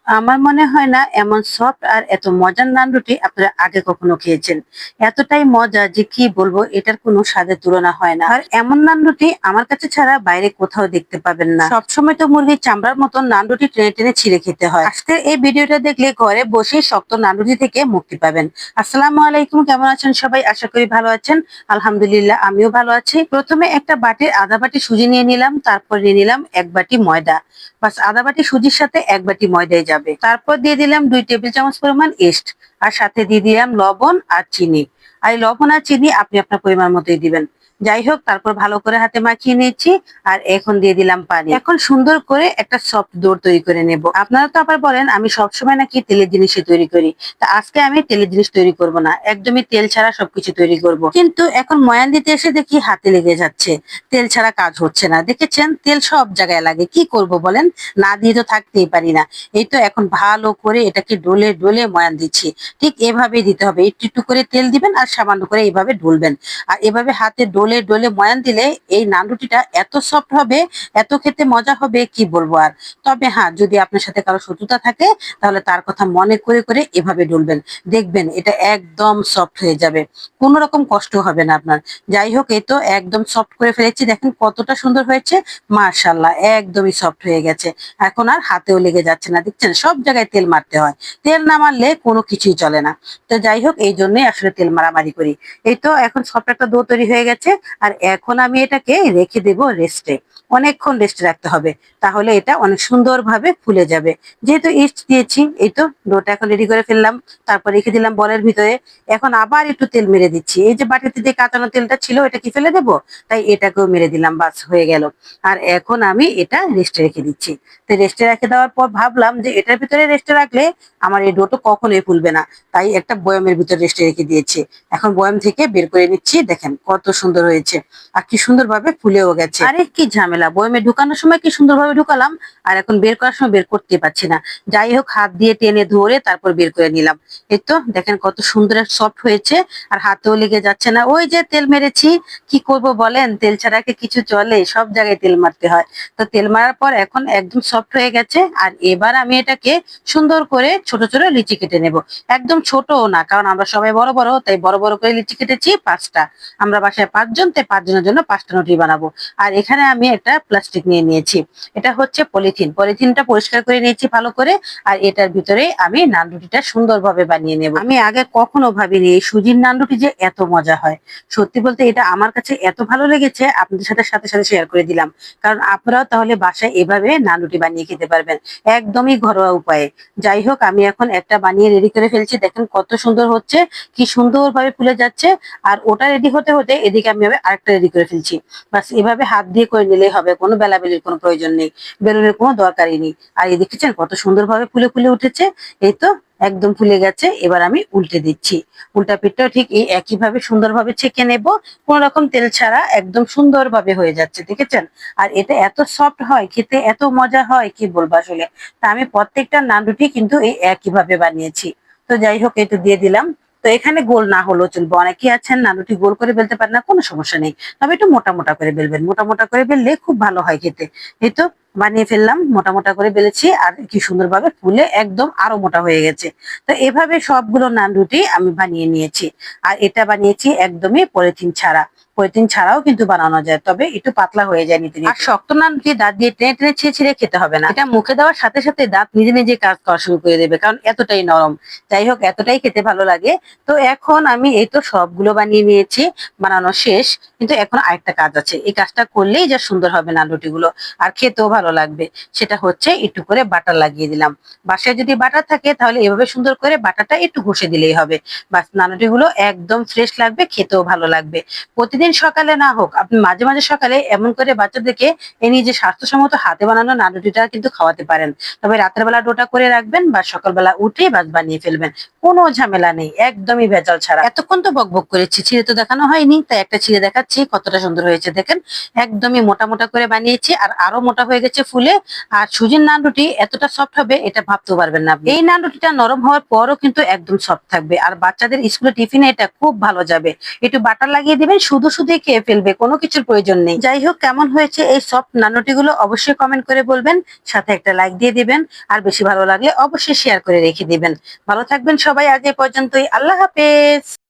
আমার মনে হয় না এমন সফট আর এত মজার নান রুটি আপনারা আগে কখনো খেয়েছেন। এতটাই মজা যে কি বলবো, এটার কোনো স্বাদের তুলনা হয় না। আর এমন নান রুটি আমার কাছে ছাড়া বাইরে কোথাও দেখতে পাবেন না। সবসময় তো মুরগির চামড়ার মতো নান রুটি টেনে টেনে ছিঁড়ে খেতে হয়। আজকে এই ভিডিওটা দেখলে ঘরে বসে শক্ত নান রুটি থেকে মুক্তি পাবেন। আসসালামু আলাইকুম, কেমন আছেন সবাই? আশা করি ভালো আছেন। আলহামদুলিল্লাহ, আমিও ভালো আছি। প্রথমে একটা বাটির আধা বাটি সুজি নিয়ে নিলাম, তারপর নিয়ে নিলাম এক বাটি ময়দা। বাস আধা বাটি সুজির সাথে এক বাটি ময়দাই যাবে। তারপর দিয়ে দিলাম 2 টেবিল চামচ পরিমাণ ইস্ট, আর সাথে দিয়ে দিলাম লবণ আর চিনি। আর এই লবণ আর চিনি আপনি আপনার পরিমাণ মতোই দিবেন। যাই হোক, তারপর ভালো করে হাতে মাখিয়ে নিয়েছি। আর এখন দিয়ে দিলাম পানি। এখন সুন্দর করে একটা সফট ডো তৈরি করে নেব। আপনারা তো আবার বলেন আমি সবসময় নাকি তেলের জিনিসে তৈরি করি, তা আজকে আমি তেলের জিনিস তৈরি করব না, একদমই তেল ছাড়া সবকিছু তৈরি করব। কিন্তু এখন ময়ান দিতে এসে দেখি হাতে লেগে যাচ্ছে, তেল ছাড়া কাজ হচ্ছে না। দেখেছেন, তেল সব জায়গায় লাগে, কি করব বলেন, না দিয়ে তো থাকতেই পারি না। এই তো এখন ভালো করে এটাকে ডলে ডলে ময়ান দিচ্ছি। ঠিক এভাবেই দিতে হবে, একটু একটু করে তেল দিবেন আর সামান্য করে এইভাবে ডলবেন। আর এভাবে হাতে ডলে ডলে ময়ান দিলে এই নান রুটিটা এত সফট হবে, এত খেতে মজা হবে কি বলবো আর। তবে হ্যাঁ, যদি আপনার সাথে কারো শত্রুতা থাকে তাহলে তার কথা মনে করে করে এভাবে ডলবেন, দেখবেন এটা একদম সফট হয়ে যাবে, কোনো রকম কষ্ট হবে না আপনার। যাই হোক, এই তো একদম সফট করে ফেলেছি, দেখেন কতটা সুন্দর হয়েছে। মাশাআল্লাহ, একদমই সফট হয়ে গেছে। এখন আর হাতেও লেগে যাচ্ছে না। দেখছেন, সব জায়গায় তেল মারতে হয়, তেল না মারলে কোনো কিছুই চলে না। তো যাই হোক, এই জন্যই আসলে তেল মারামারি করি। এই তো এখন সফট একটা ডো তৈরি হয়ে গেছে। আর এখন আমি এটাকে রেখে দেব রেস্টে। অনেকক্ষণ রেস্টে রাখতে হবে, তাহলে এটা অনেক সুন্দরভাবে ফুলে যাবে। যেহেতু ইস্ট দিয়েছি, এই তো ডোটা এখন রেডি করে ফেললাম। তারপর রেখে দিলাম বলের ভিতরে। এখন আবার একটু তেল মেরে দিচ্ছি। এই যে বাটিতে যে কাঁচানো তেলটা ছিল, এটা কি ফেলে দেবো? তাই এটাকেও মেরে দিলাম, বাস হয়ে গেল। আর এখন আমি এটা রেস্টে রেখে দিচ্ছি। তো রেস্টে রেখে দেওয়ার পর ভাবলাম যে এটার ভিতরে রেস্টে রাখলে আমার এই ডোটো কখনোই ফুলবে না, তাই একটা বয়ামের ভিতরে রেস্টে রেখে দিয়েছি। এখন বয়াম থেকে বের করে নিচ্ছি, দেখেন কত সুন্দর হয়েছে আর কি সুন্দরভাবে ফুলেও গেছে। আরে কি ঝামেলা, বয়ামে ঢুকানোর সময় কি সুন্দরভাবে ঢুকালাম, আর এখন বের করার সময় বের করতে পারছি না। যাই হোক, হাত দিয়ে টেনে ধরে তারপর বের করে নিলাম। এই তো দেখেন কত সুন্দর সফট হয়েছে, আর হাতেও লেগে যাচ্ছে না। ওই যে তেল মেরেছি, কি করব বলেন, তেল ছাড়া কি কিছু চলে? সব জায়গায় তেল মারতে হয়। তো তেল মারার পর এখন একদম সফট হয়ে গেছে। আর এবার আমি এটাকে সুন্দর করে ছোট ছোট লিচি কেটে নেব। একদম ছোটও না, কারণ আমরা সবাই বড় বড়, তাই বড় বড় করে লিচি কেটেছি 5টা। আমরা বাসায় 5 জন, তাই 5 জনের জন্য 5টা রুটি বানাবো। আর এখানে আমি একটা প্লাস্টিক নিয়ে নিয়েছি, এটা হচ্ছে পলিথিন। পলিথিনটা পরিষ্কার করে নিয়েছি ভালো করে। আর এটার ভিতরে আমি নান রুটিটা সুন্দরভাবে বানিয়ে নেব। আমি আগে কখনো ভাবিনি এই সুজির নান রুটি যে এত মজা হয়। সত্যি বলতে এটা আমার কাছে এত ভালো লেগেছে, আপনাদের সাথে সাথে সাথে শেয়ার করে দিলাম। কারণ আপনারাও তাহলে বাসায় এভাবে নান রুটি বানিয়ে খেতে পারবেন, একদমই ঘরোয়া উপায়ে। যাই হোক, আমি এখন একটা বানিয়ে রেডি করে ফেলছি। দেখেন কত সুন্দর হচ্ছে, কি সুন্দরভাবে ফুলে যাচ্ছে। আর ওটা রেডি হতে হতে এদিকে আমি আরেকটা রেডি করে ফেলছি। বাস এভাবে হাত দিয়ে করে নিলেই হবে, কোনো বেলাবেলির কোনো প্রয়োজন নেই, বেলুনের কোনো দরকারই নেই। আর এই দেখেছেন কত সুন্দরভাবে ফুলে ফুলে উঠেছে। এই তো একদম ফুলে গেছে। এবার আমি উল্টে দিচ্ছি। উল্টা পিঠটাও ঠিক এই একইভাবে সুন্দরভাবে ছেঁকে নেব, কোন রকম তেল ছাড়া একদম সুন্দরভাবে হয়ে যাচ্ছে, দেখেছেন? আর এটা এত সফট হয়, খেতে এত মজা হয় কি বলবো আসলে। তা আমি প্রত্যেকটা নান রুটি কিন্তু এই একইভাবে বানিয়েছি। তো যাই হোক, এই তো দিয়ে দিলাম। তো এখানে গোল না হলেও চলবে, অনেকেই আছেন নান রুটি গোল করে বেলতে পারে না, কোনো সমস্যা নেই। তবে একটু মোটা মোটা করে বেলবেন, মোটা মোটা করে বেললে খুব ভালো হয় খেতে। এই তো বানিয়ে ফেললাম, মোটা মোটা করে বেলেছি। আর কি সুন্দরভাবে ফুলে একদম আরো মোটা হয়ে গেছে। তো এভাবে সবগুলো নান রুটি আমি বানিয়ে নিয়েছি। আর এটা বানিয়েছি একদমই পলিথিন ছাড়া। পলিথিন ছাড়াও কিন্তু বানানো যায়, তবে একটু পাতলা হয়ে যায় নিতে নিতে। আর শক্ত নান রুটি দাঁত দিয়ে টেনে টেনে ছিঁড়ে ছিঁড়ে খেতে হবে না, এটা মুখে দেওয়ার সাথে সাথে দাঁত নিজে নিজে কাজ করা শুরু করে দেবে, কারণ এতটাই নরম। যাই হোক, এতটাই খেতে ভালো লাগে। তো এখন আমি এই তো সবগুলো বানিয়ে নিয়েছি, বানানো শেষ। কিন্তু এখন আরেকটা কাজ আছে, এই কাজটা করলেই যা সুন্দর হবে নান রুটিগুলো, আর খেতেও ভালো লাগবে। সেটা হচ্ছে একটু করে বাটার লাগিয়ে দিলাম। বাসায় যদি বাটার থাকে তাহলে এভাবে সুন্দর করে বাটারটা একটু ঘষে দিলেই হবে। বাস, নান রুটিগুলো একদম ফ্রেশ লাগবে, খেতেও ভালো লাগবে। প্রতিদিন সকালে না হোক, আপনি মাঝে মাঝে সকালে এমন করে বাচ্চাদেরকে এই নিজে স্বাস্থ্যসম্মত হাতে বানানো নান রুটিটা কিন্তু খাওয়াতে পারেন। তবে রাতের বেলা ডোটা করে রাখবেন বা সকালবেলা উঠে বাস বানিয়ে ফেলবেন, কোনো ঝামেলা নেই, একদমই ভেজাল ছাড়া। এতক্ষণ তো বকবক করেছি, ছিঁড়ে তো দেখানো হয়নি, তাই একটা ছিঁড়ে দেখাচ্ছি কতটা সুন্দর হয়েছে। দেখেন, একদমই মোটা মোটা করে বানিয়েছি, আর আরো মোটা হয়ে গেছে হয়েছে ফুলে। আর সুজির নানরুটি এতটা সফট হবে এটা ভাবতেও পারবেন না আপনি। এই নানরুটিটা নরম হওয়ার পরও কিন্তু একদম সফট থাকবে, আর বাচ্চাদের স্কুলে টিফিনে এটা খুব ভালো যাবে। একটু বাটার লাগিয়ে দিবেন, শুধু শুধুই খেয়ে ফেলবে, কোনো কিছুর প্রয়োজন নেই। যাই হোক, কেমন হয়েছে এই সফট নানরুটি গুলো অবশ্যই কমেন্ট করে বলবেন, সাথে একটা লাইক দিয়ে দিবেন, আর বেশি ভালো লাগলে অবশ্যই শেয়ার করে রেখে দিবেন। ভালো থাকবেন সবাই, আজ এ পর্যন্তই। আল্লাহ হাফেজ।